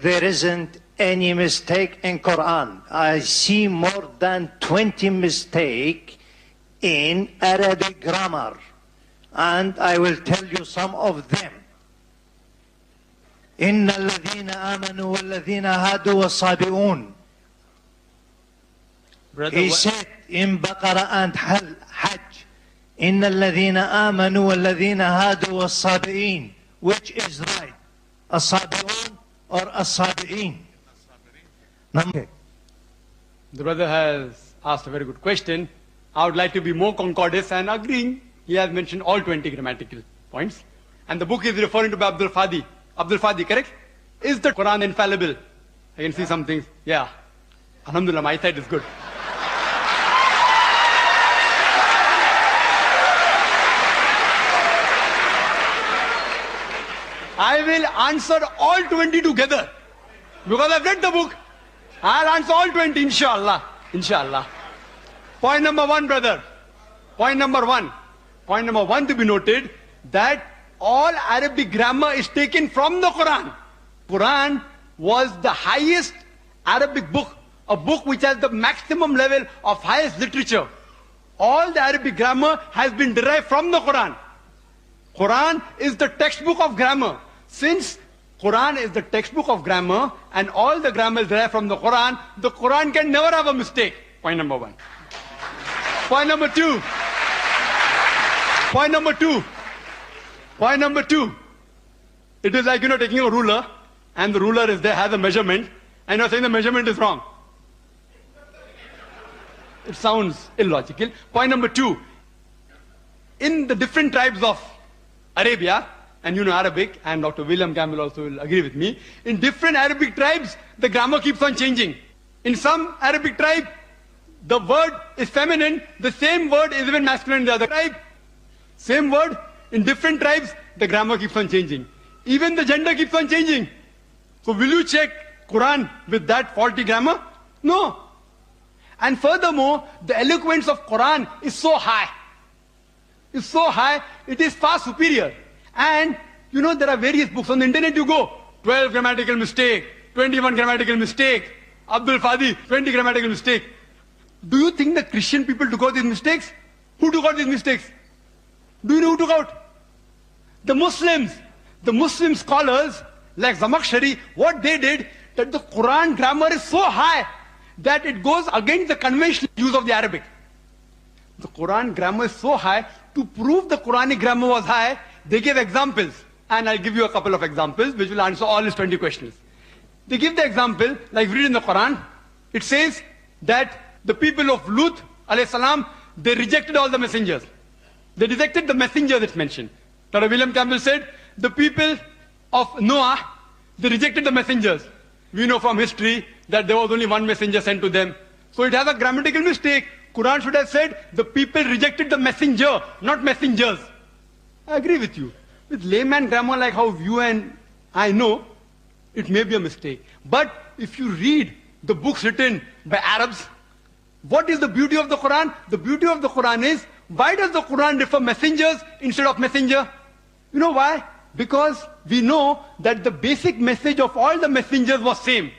There isn't any mistake in Quran. I see more than 20 mistakes in Arabic grammar, and I will tell you some of them. إن الذين آمنوا والذين هادوا والصابئون. He said in Baqarah and Hajj, إن الذين آمنوا والذين هادوا والصابئين. Which is right? الصابئون or الصابئين? The brother has asked a very good question. I would like to be more concordant and agreeing. He has mentioned all 20 grammatical points. And the book is referring to Abdul Fadi. Abdul Fadi, correct? Is the Quran infallible? I can see some things. Yeah. Alhamdulillah, my side is good. I will answer all 20 together. Because I've read the book. I'll answer all 20, inshallah. Inshallah. Point number one, brother. Point number one. Point number one to be noted, that all Arabic grammar is taken from the Quran. Quran was the highest Arabic book, a book which has the maximum level of highest literature. All the Arabic grammar has been derived from the Quran. Quran is the textbook of grammar. Since Quran is the textbook of grammar and all the grammar is derived from the Quran can never have a mistake. Point number one. Point number two. Point number two. Point number two. It is like, taking a ruler and the ruler is there, has a measurement, and you're saying the measurement is wrong. It sounds illogical. Point number two. In the different tribes of Arabia, and Arabic, and Dr. William Campbell also will agree with me, in different Arabic tribes, the grammar keeps on changing. In some Arabic tribe, the word is feminine, the same word is even masculine in the other tribe. Same word, in different tribes, the grammar keeps on changing. Even the gender keeps on changing. So will you check Quran with that faulty grammar? No. And furthermore, the eloquence of Quran is so high. It's so high, it is far superior. And there are various books on the internet. You go 12 grammatical mistake, 21 grammatical mistake, Abdul Fadi 20 grammatical mistake. Do you think the Christian people took out these mistakes? Who took out these mistakes? Do you know who took out? The Muslims. The Muslim scholars like Zamakhshari, what they did, that the Quran grammar is so high that it goes against the conventional use of the Arabic. The Quran grammar is so high. To prove the Quranic grammar was high, they gave examples. And I'll give you a couple of examples which will answer all his 20 questions. They give the example, like we read in the Quran, it says that the people of Lut, alayhi salam, they rejected all the messengers. They rejected the messenger that's mentioned. Dr. William Campbell said, the people of Noah, they rejected the messengers. We know from history that there was only one messenger sent to them. So it has a grammatical mistake. Quran should have said, the people rejected the messenger, not messengers. I agree with you. With layman grammar like how you and I know, it may be a mistake. But if you read the books written by Arabs, what is the beauty of the Quran? The beauty of the Quran is, why does the Quran refer messengers instead of messenger? You know why? Because we know that the basic message of all the messengers was same.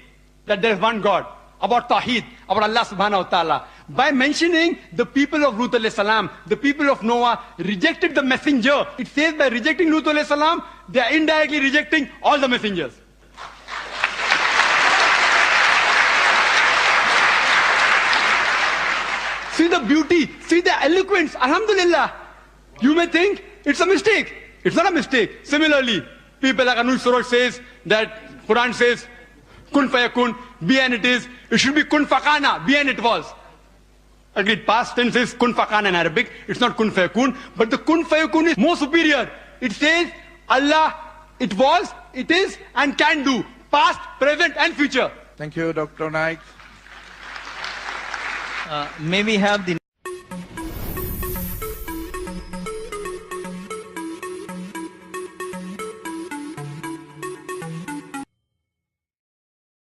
That there is one God. About Tawheed, about Allah subhanahu wa ta'ala. By mentioning the people of Lut alayhi salam, the people of Noah rejected the messenger. It says by rejecting Lut alayhi salam, they are indirectly rejecting all the messengers. See the beauty, see the eloquence, alhamdulillah. You may think it's a mistake. It's not a mistake. Similarly, people like Anuj Suraj says that Quran says, kun fayakun, be and it is. It should be kun fakana, be and it was. Agreed, past tense is kun fakana in Arabic. It's not kun fayakun. But the kun fayakun is more superior. It says Allah, it was, it is, and can do. Past, present, and future. Thank you, Dr. Naik. May we have the